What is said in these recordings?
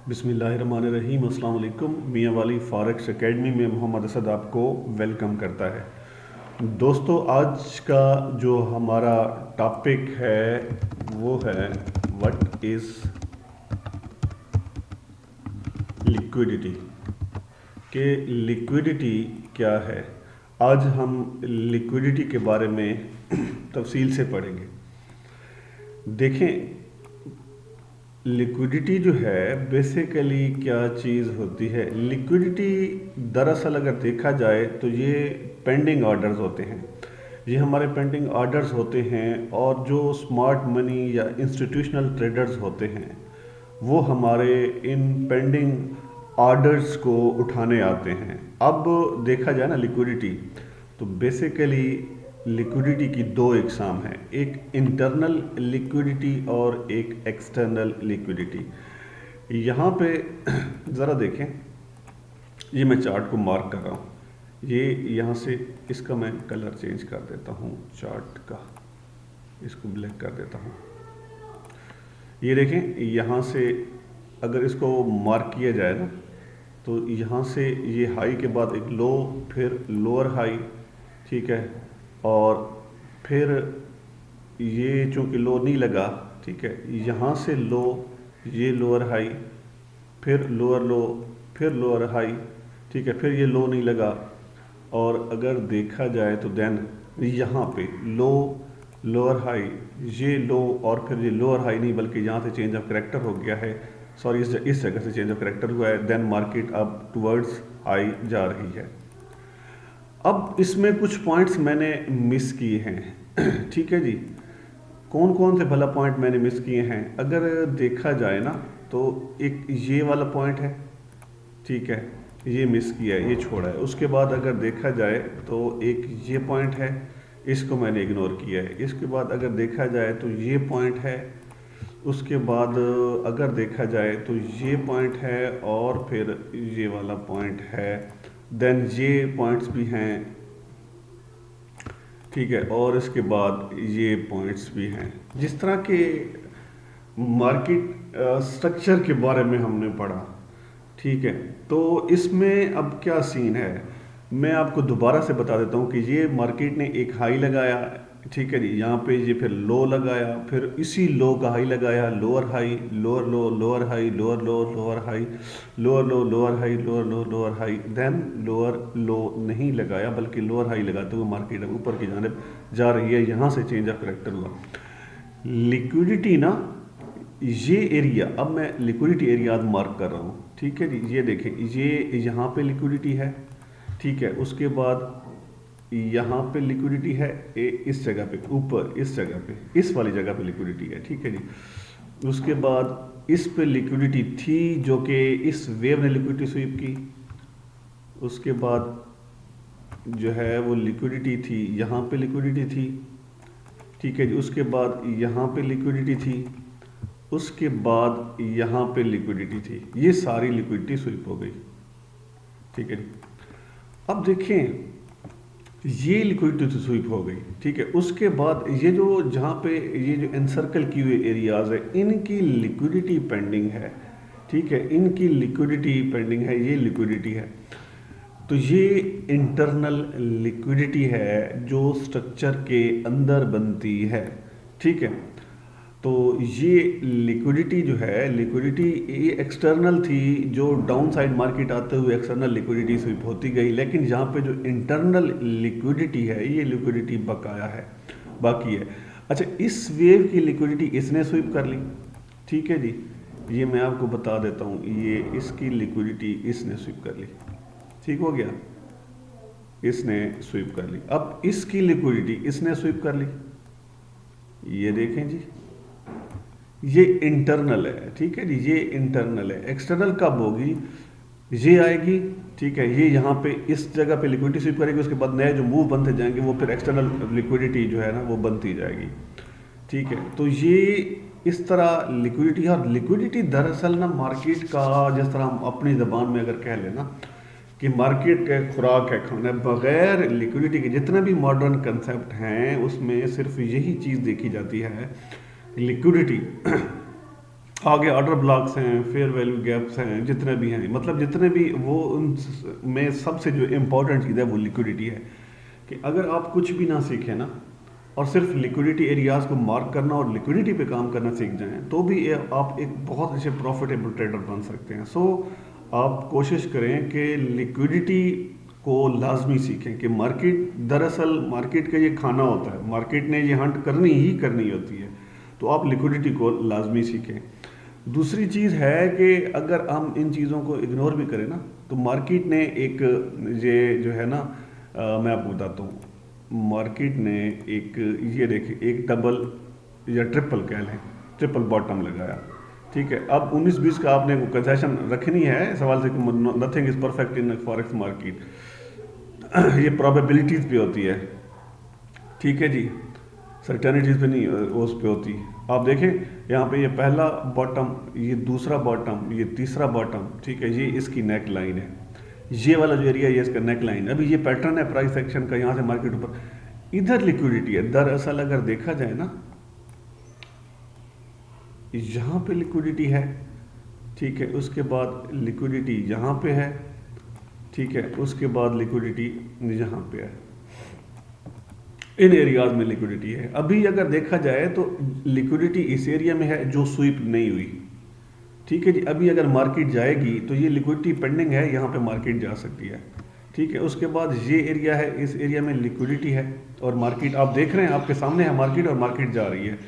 बिस्मिल्लाहिर्रहमानिर्रहीम। अस्सलाम वालेकुम। मियाँ वाली फॉरेक्स एकेडमी में मोहम्मद असद आपको वेलकम करता है। दोस्तों, आज का जो हमारा टॉपिक है वो है व्हाट इज़ लिक्विडिटी। कि लिक्विडिटी क्या है। आज हम लिक्विडिटी के बारे में तफसील से पढ़ेंगे। देखें, लिक्विडिटी जो है बेसिकली क्या चीज़ होती है। लिक्विडिटी दरअसल अगर देखा जाए तो ये पेंडिंग ऑर्डर्स होते हैं। ये हमारे पेंडिंग ऑर्डर्स होते हैं और जो स्मार्ट मनी या इंस्टीट्यूशनल ट्रेडर्स होते हैं वो हमारे इन पेंडिंग ऑर्डर्स को उठाने आते हैं। अब देखा जाए ना लिक्विडिटी, तो बेसिकली लिक्विडिटी की दो इकसाम हैं, एक इंटरनल लिक्विडिटी और एक एक्सटर्नल लिक्विडिटी। यहाँ पे ज़रा देखें, ये मैं चार्ट को मार्क कर रहा हूँ। ये यहाँ से इसका मैं कलर चेंज कर देता हूँ, चार्ट का इसको ब्लैक कर देता हूँ। ये देखें, यहाँ से अगर इसको मार्क किया जाए ना तो यहाँ से ये हाई के बाद एक लो, फिर लोअर हाई, ठीक है, और फिर ये चूँकि लो नहीं लगा, ठीक है, यहाँ से लो, ये लोअर हाई, फिर लोअर लो, फिर लोअर हाई, ठीक है, फिर ये लो नहीं लगा। और अगर देखा जाए तो देन यहाँ पे लो, लोअर हाई, ये लो, और फिर ये लोअर हाई नहीं बल्कि यहाँ से चेंज ऑफ करेक्टर हो गया है, सॉरी इस जगह से चेंज ऑफ करेक्टर हुआ है। देन मार्केट अब टुवर्ड्स हाई जा रही है। अब इसमें कुछ पॉइंट्स मैंने मिस किए हैं ठीक है जी। कौन कौन से भला पॉइंट मैंने मिस किए हैं अगर देखा जाए ना, तो एक ये वाला पॉइंट है, ठीक है, ये मिस किया है, ये छोड़ा है। उसके बाद अगर देखा जाए तो एक ये पॉइंट है, इसको मैंने इग्नोर किया है। इसके बाद अगर देखा जाए तो ये पॉइंट है। उसके बाद अगर देखा जाए तो ये पॉइंट है और फिर ये वाला पॉइंट है। देन ये पॉइंट्स भी हैं, ठीक है, और इसके बाद ये पॉइंट्स भी हैं। जिस तरह के मार्केट स्ट्रक्चर के बारे में हमने पढ़ा, ठीक है, तो इसमें अब क्या सीन है मैं आपको दोबारा से बता देता हूँ कि ये मार्केट ने एक हाई लगाया, ठीक है जी, यहाँ पे ये फिर लो लगाया, फिर इसी लो का हाई लगाया, lower high, lower low, lower high, lower low, lower high, lower low, lower high, lower low, lower high, then lower low नहीं लगाया बल्कि लोअर हाई लगाते हुए मार्केट अब ऊपर की जानिब जा रही है। यहाँ से चेंज ऑफ करेक्टर हुआ। लिक्विडिटी ना, ये एरिया, अब मैं लिक्विडिटी एरिया मार्क कर रहा हूँ, ठीक है जी। ये देखें, ये यहाँ पे लिक्विडिटी है, ठीक है, उसके बाद यहाँ पे लिक्विडिटी है, इस जगह पे ऊपर, इस जगह पे, इस वाली जगह पे लिक्विडिटी है, ठीक है जी। उसके बाद इस पे लिक्विडिटी थी जो कि इस वेव ने लिक्विडिटी स्वीप की। उसके बाद जो है वो लिक्विडिटी थी, यहाँ पे लिक्विडिटी थी, ठीक है जी। उसके बाद यहाँ पे लिक्विडिटी थी, उसके बाद यहाँ पे लिक्विडिटी थी। ये सारी लिक्विडिटी स्वीप हो गई, ठीक है जी। अब देखें, ये लिक्विडिटी तो स्वीप हो गई, ठीक है। उसके बाद ये जो जहाँ पे ये जो एनसर्कल किए हुए एरियाज है इनकी लिक्विडिटी पेंडिंग है, ठीक है, इनकी लिक्विडिटी पेंडिंग है, ये लिक्विडिटी है। तो ये इंटरनल लिक्विडिटी है जो स्ट्रक्चर के अंदर बनती है, ठीक है। तो ये लिक्विडिटी जो है, लिक्विडिटी ये एक्सटर्नल थी, जो डाउन साइड मार्केट आते हुए एक्सटर्नल लिक्विडिटी स्वीप होती गई। लेकिन यहाँ पे जो इंटरनल लिक्विडिटी है, ये लिक्विडिटी बकाया है, बाकी है। अच्छा, इस वेव की लिक्विडिटी इसने स्वीप कर ली, ठीक है जी। ये मैं आपको बता देता हूँ, ये इसकी लिक्विडिटी इसने स्वीप कर ली, ठीक हो गया, इसने स्वीप कर ली। अब इसकी लिक्विडिटी इसने स्वीप कर ली, ये देखें जी, ये इंटरनल है, ठीक है जी, ये इंटरनल है। एक्सटर्नल कब होगी, ये आएगी, ठीक है, ये यहाँ पे इस जगह पे लिक्विडिटी स्वीप करेगी। उसके बाद नए जो मूव बनते जाएंगे वो फिर एक्सटर्नल लिक्विडिटी जो है ना वो बनती जाएगी, ठीक है। तो ये इस तरह लिक्विडिटी, और लिक्विडिटी दरअसल ना मार्केट का, जिस तरह हम अपनी ज़बान में अगर कह लेना कि मार्केट का खुराक है खाना, बगैर लिक्विडिटी के जितने भी मॉडर्न कंसेप्ट हैं उसमें सिर्फ यही चीज़ देखी जाती है, लिक्विडिटी। आगे ऑर्डर ब्लॉक्स हैं, फेयर वैल्यू गैप्स हैं, जितने भी हैं, मतलब जितने भी वो उन में सबसे जो इम्पोर्टेंट चीज़ है वो लिक्विडिटी है। कि अगर आप कुछ भी ना सीखें ना और सिर्फ लिक्विडिटी एरियाज को मार्क करना और लिक्विडिटी पे काम करना सीख जाएं तो भी आप एक बहुत अच्छे प्रॉफिटेबल ट्रेडर बन सकते हैं। सो आप कोशिश करें कि लिक्विडिटी को लाजमी सीखें कि मार्केट, दरअसल मार्केट का ये खाना होता है, मार्केट ने ये हंट करनी ही करनी होती है, तो आप लिक्विडिटी को लाजमी सीखें। दूसरी चीज़ है कि अगर हम इन चीज़ों को इग्नोर भी करें ना तो मार्केट ने एक, ये जो है ना, मैं आपको बताता हूँ, मार्केट ने एक, ये देखिए, एक डबल या ट्रिपल कह लें, ट्रिपल बॉटम लगाया, ठीक है। अब 19-20 का आपने कंसेशन रखनी है, सवाल से nothing is perfect in forex market, ये प्रोबेबिलिटीज पे होती है, ठीक है जी, सर्टेनिटीज पे नहीं, उस पे होती है। आप देखें यहाँ पे ये पहला बॉटम, ये दूसरा बॉटम, ये तीसरा बॉटम, ठीक है, ये इसकी नेक लाइन है, ये वाला जो एरिया है ये इसका नेक लाइन। अभी ये पैटर्न है प्राइस एक्शन का, यहाँ से मार्केट ऊपर, इधर लिक्विडिटी है। दरअसल अगर देखा जाए ना, यहाँ पे लिक्विडिटी है, ठीक है, उसके बाद लिक्विडिटी यहाँ पे है, ठीक है, उसके बाद लिक्विडिटी यहाँ पे है, इन एरियाज में लिक्विडिटी है। अभी अगर देखा जाए तो लिक्विडिटी इस एरिया में है जो स्वीप नहीं हुई, ठीक है जी। अभी अगर मार्केट जाएगी तो ये लिक्विडिटी पेंडिंग है, यहाँ पे मार्केट जा सकती है, ठीक है। उसके बाद ये एरिया है, इस एरिया में लिक्विडिटी है और मार्केट आप देख रहे हैं, आपके सामने है मार्केट और मार्केट जा रही है।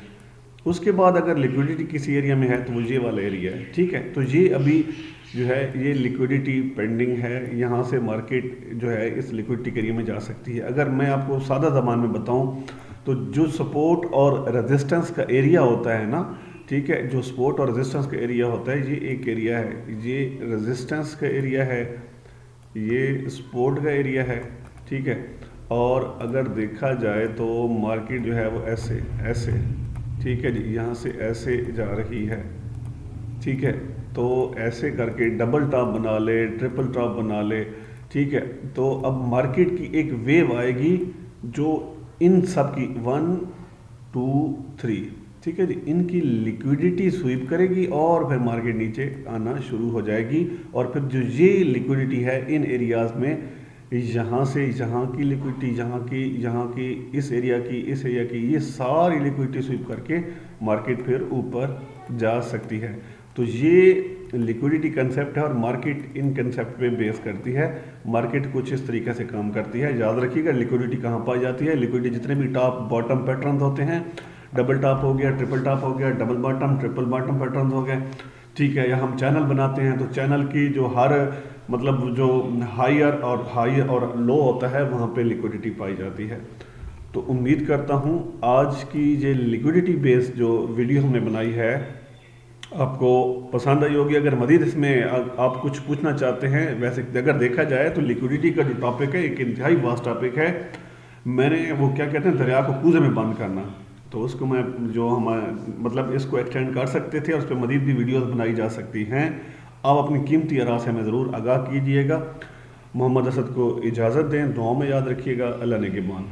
उसके बाद अगर लिक्विडिटी किसी एरिया में है तो वो ये वाला एरिया है, ठीक है। तो ये अभी जो है ये लिक्विडिटी पेंडिंग है, यहाँ से मार्केट जो है इस लिक्विडिटी के एरिया में जा सकती है। अगर मैं आपको सादा ज़बान में बताऊँ तो जो सपोर्ट और रेजिस्टेंस का एरिया होता है ना, ठीक है, जो सपोर्ट और रेजिस्टेंस का एरिया होता है, ये एक एरिया है, ये रेजिस्टेंस का एरिया है, ये सपोर्ट का एरिया है, ठीक है। और अगर देखा जाए तो मार्केट जो है वो ऐसे ऐसे, ठीक है जी, यहाँ से ऐसे जा रही है, ठीक है। तो ऐसे करके डबल टॉप बना ले, ट्रिपल टॉप बना ले, ठीक है। तो अब मार्केट की एक वेव आएगी जो इन सब की 1 2 3, ठीक है जी, इनकी लिक्विडिटी स्वीप करेगी और फिर मार्केट नीचे आना शुरू हो जाएगी। और फिर जो ये लिक्विडिटी है इन एरियाज में, यहाँ से यहाँ की लिक्विडिटी, यहाँ की, इस एरिया की, इस एरिया की, ये सारी लिक्विडिटी स्वीप करके मार्केट फिर ऊपर जा सकती है। तो ये लिक्विडिटी कंसेप्ट है और मार्केट इन कंसेप्ट पे बेस करती है। मार्केट कुछ इस तरीके से काम करती है। याद रखिएगा लिक्विडिटी कहाँ पाई जाती है। लिक्विडिटी जितने भी टॉप बॉटम पैटर्न होते हैं, डबल टॉप हो गया, ट्रिपल टॉप हो गया, double bottom, triple bottom pattern हो गए, ठीक है। या हम चैनल बनाते हैं तो चैनल की जो हर, मतलब जो हाई और लो होता है वहाँ पे लिक्विडिटी पाई जाती है। तो उम्मीद करता हूँ आज की ये लिक्विडिटी बेस्ड जो वीडियो हमने बनाई है आपको पसंद आई होगी। अगर मज़ीद इसमें आप कुछ पूछना चाहते हैं, वैसे अगर देखा जाए तो लिक्विडिटी का जो टॉपिक है एक इंतहाई वास्ट टॉपिक है। मैंने वो क्या कहते हैं, दरिया को कूजे में बंद करना, तो उसको मैं जो हम मतलब इसको एक्सटेंड कर सकते थे और उस पर मज़ीद भी वीडियोस बनाई जा सकती हैं। आप अपनी कीमती आरा से हमें ज़रूर आगाह कीजिएगा। मोहम्मद असद को इजाज़त दें, दुआओं में याद रखिएगा। अल्लाह ने के मान।